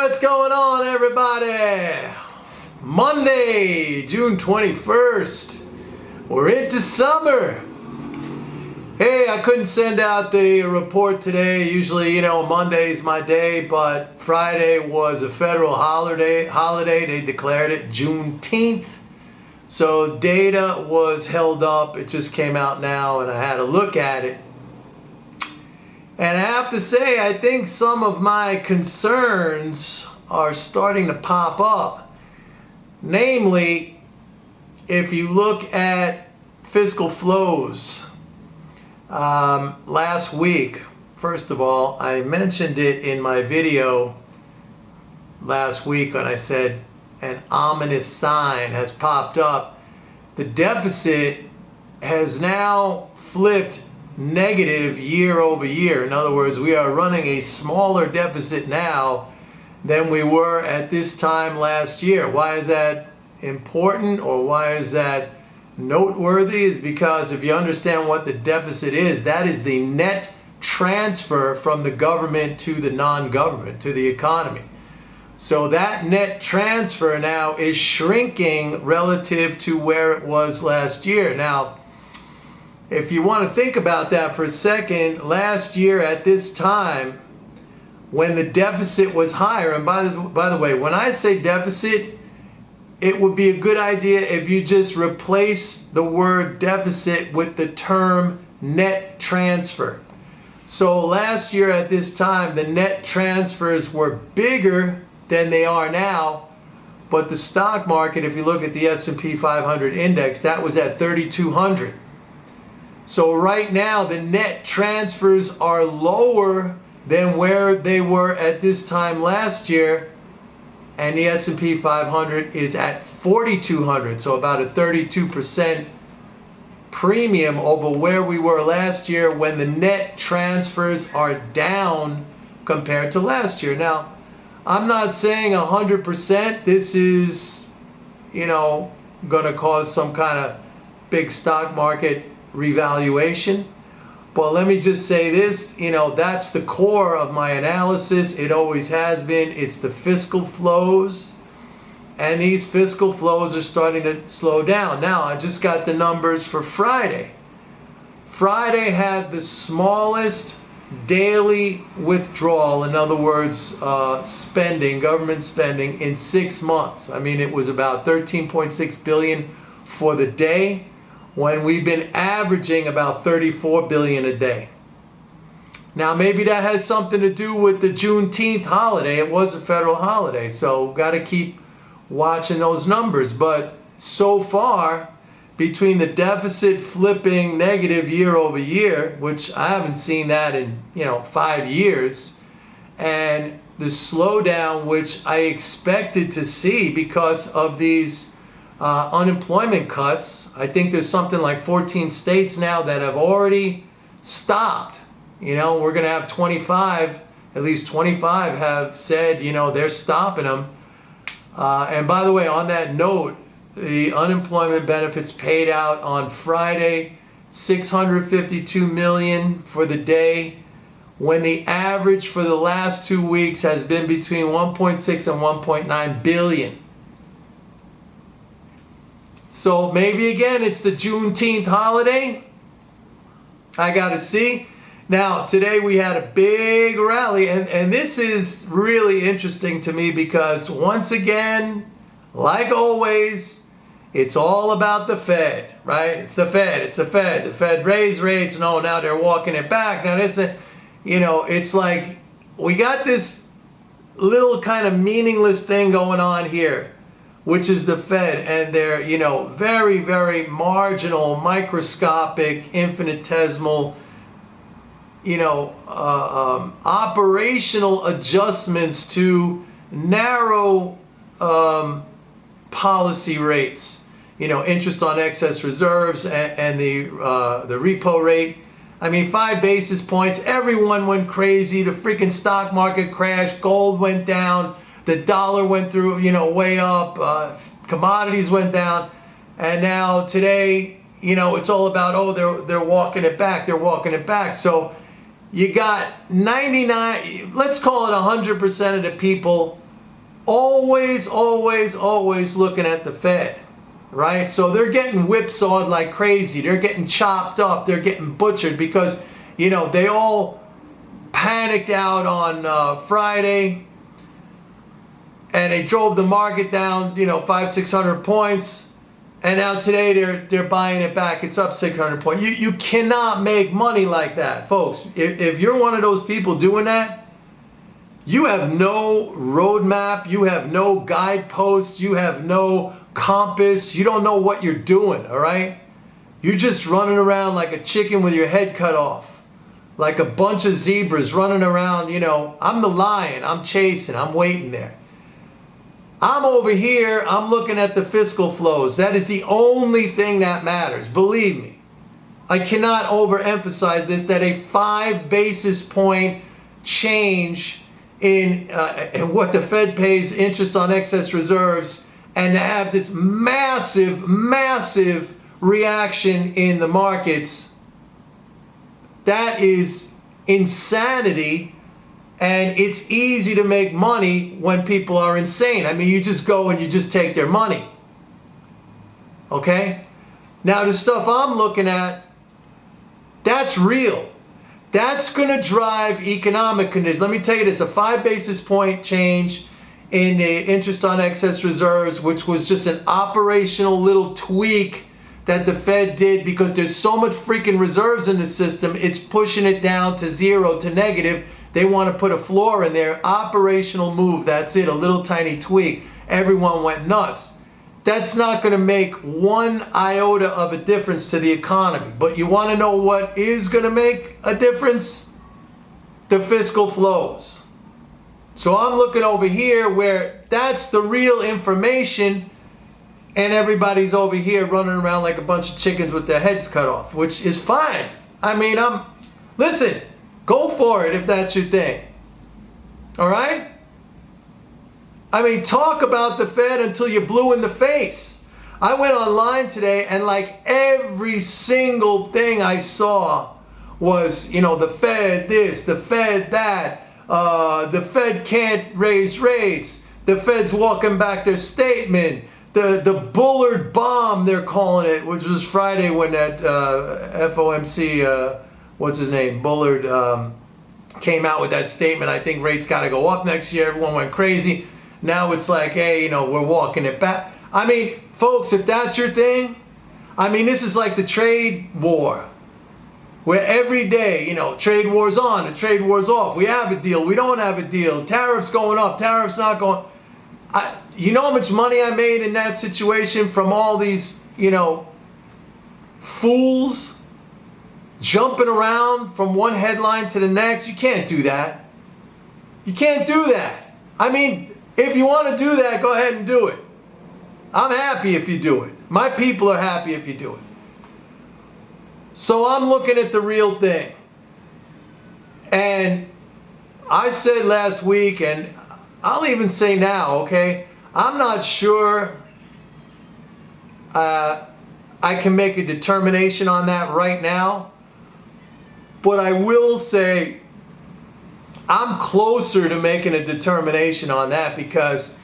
What's going on, everybody? Monday, June 21st. We're into summer. Hey, I couldn't send out the report today. Usually, Monday's my day, but Friday was a federal holiday. They declared it Juneteenth. So data was held up. It just came out now, and I had a look at it. And I have to say, I think some of my concerns are starting to pop up. Namely, if you look at fiscal flows last week, first of all, I mentioned it in my video last week when I said an ominous sign has popped up. The deficit has now flipped negative year over year. In other words, we are running a smaller deficit now than we were at this time last year. Why is that important, or why is that noteworthy? Is because if you understand what the deficit is, that is the net transfer from the government to the non-government, to the economy. So that net transfer now is shrinking relative to where it was last year. Now, if you want to think about that for a second, last year at this time, when the deficit was higher, and by the way, when I say deficit, it would be a good idea if you just replace the word deficit with the term net transfer. So last year at this time, the net transfers were bigger than they are now, but the stock market, if you look at the S&P 500 index, that was at 3,200. So right now, the net transfers are lower than where they were at this time last year, and the S&P 500 is at 4,200, so about a 32% premium over where we were last year when the net transfers are down compared to last year. Now, I'm not saying 100% this is, going to cause some kind of big stock market revaluation. But let me just say this, that's the core of my analysis. It always has been. It's the fiscal flows. And these fiscal flows are starting to slow down. Now, I just got the numbers for Friday. Friday had the smallest daily withdrawal, in other words, government spending in 6 months. I mean, it was about 13.6 billion for the day, when we've been averaging about 34 billion a day. Now, maybe that has something to do with the Juneteenth holiday. It was a federal holiday, so got to keep watching those numbers. But so far, between the deficit flipping negative year over year, which I haven't seen that in 5 years, and the slowdown which I expected to see because of these unemployment cuts. I think there's something like 14 states now that have already stopped. We're going to have 25, at least 25 have said, they're stopping them. And by the way, on that note, the unemployment benefits paid out on Friday, 652 million for the day, when the average for the last 2 weeks has been between 1.6 and 1.9 billion. So maybe again, it's the Juneteenth holiday. I got to see. Now, today we had a big rally, and this is really interesting to me because once again, like always, it's all about the Fed, right? It's the Fed. The Fed raised rates. No, now they're walking it back. Now, it's like we got this little kind of meaningless thing going on here, which is the Fed and their, very, very marginal, microscopic, infinitesimal, operational adjustments to narrow policy rates, interest on excess reserves and the repo rate. I mean, 5 basis points, everyone went crazy, the freaking stock market crashed, gold went down, the dollar went through, way up, commodities went down, and now today, it's all about, they're walking it back. So you got 99, let's call it 100% of the people always looking at the Fed, right? So they're getting whipsawed like crazy. They're getting chopped up. They're getting butchered because, you know, they all panicked out on Friday and they drove the market down, you know, 500-600 points. And now today they're buying it back. It's up 600 points. You cannot make money like that, folks. If you're one of those people doing that, you have no roadmap, you have no guideposts, you have no compass, you don't know what you're doing, all right? You're just running around like a chicken with your head cut off, like a bunch of zebras running around, you know. I'm the lion, I'm chasing, I'm waiting there. I'm over here, I'm looking at the fiscal flows. That is the only thing that matters, believe me. I cannot overemphasize this, that a 5 basis point change in what the Fed pays interest on excess reserves and to have this massive reaction in the markets, that is insanity. And it's easy to make money when people are insane. I mean, you just go and you just take their money. Okay? Now, the stuff I'm looking at, that's real. That's going to drive economic conditions. Let me tell you this, a 5 basis point change in the interest on excess reserves, which was just an operational little tweak that the Fed did because there's so much freaking reserves in the system, it's pushing it down to 0 to negative. They want to put a floor in there. Operational move, that's it, a little tiny tweak. Everyone went nuts. That's not going to make one iota of a difference to the economy. But you want to know what is going to make a difference? The fiscal flows. So I'm looking over here where that's the real information, and everybody's over here running around like a bunch of chickens with their heads cut off, which is fine. I mean, listen, go for it if that's your thing. All right? I mean, talk about the Fed until you're blue in the face. I went online today and like every single thing I saw was, you know, the Fed this, the Fed that, the Fed can't raise rates, the Fed's walking back their statement, the Bullard bomb they're calling it, which was Friday when that FOMC, what's his name, Bullard came out with that statement. I think rates got to go up next year. Everyone went crazy. Now it's like, hey, you know, we're walking it back. I mean, folks, if that's your thing, I mean, this is like the trade war, where every day, you know, trade war's on, the trade war's off. We have a deal, we don't have a deal. Tariffs going up, tariffs not going. You know how much money I made in that situation from all these, you know, fools jumping around from one headline to the next? You can't do that. You can't do that. I mean, if you want to do that, go ahead and do it. I'm happy if you do it. My people are happy if you do it. So I'm looking at the real thing. And I said last week, and I'll even say now, okay, I'm not sure I can make a determination on that right now. But I will say I'm closer to making a determination on that because,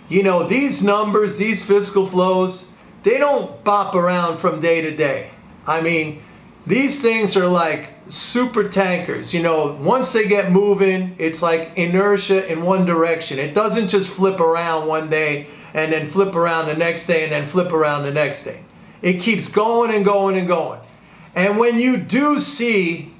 you know, these numbers, these fiscal flows, they don't bop around from day to day. I mean, these things are like super tankers. You know, once they get moving, it's like inertia in one direction. It doesn't just flip around one day and then flip around the next day and then flip around the next day. It keeps going and going and going. And when you do see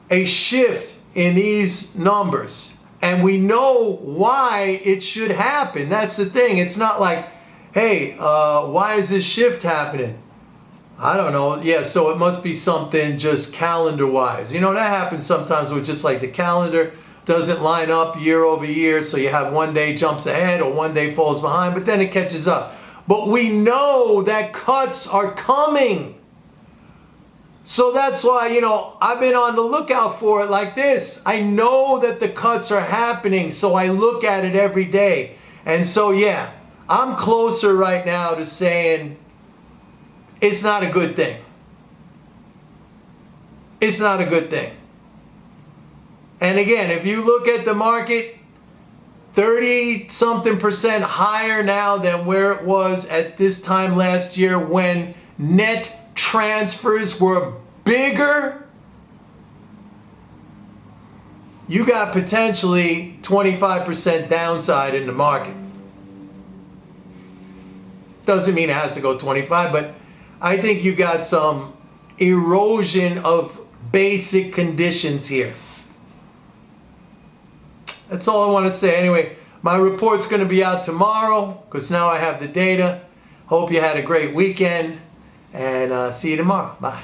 a shift in these numbers, and we know why it should happen. That's the thing. It's not like, hey, why is this shift happening? I don't know. Yeah, so it must be something just calendar-wise. You know, that happens sometimes with just like the calendar doesn't line up year over year, so you have one day jumps ahead or one day falls behind, but then it catches up. But we know that cuts are coming. So that's why, you know, I've been on the lookout for it like this. I know that the cuts are happening, so I look at it every day. And so, yeah, I'm closer right now to saying it's not a good thing. It's not a good thing. And again, if you look at the market, 30 something percent higher now than where it was at this time last year when net transfers were bigger. You got potentially 25% downside in the market. Doesn't mean it has to go 25, but I think you got some erosion of basic conditions here. That's all I want to say. Anyway, my report's going to be out tomorrow because now I have the data. Hope you had a great weekend, and see you tomorrow. Bye.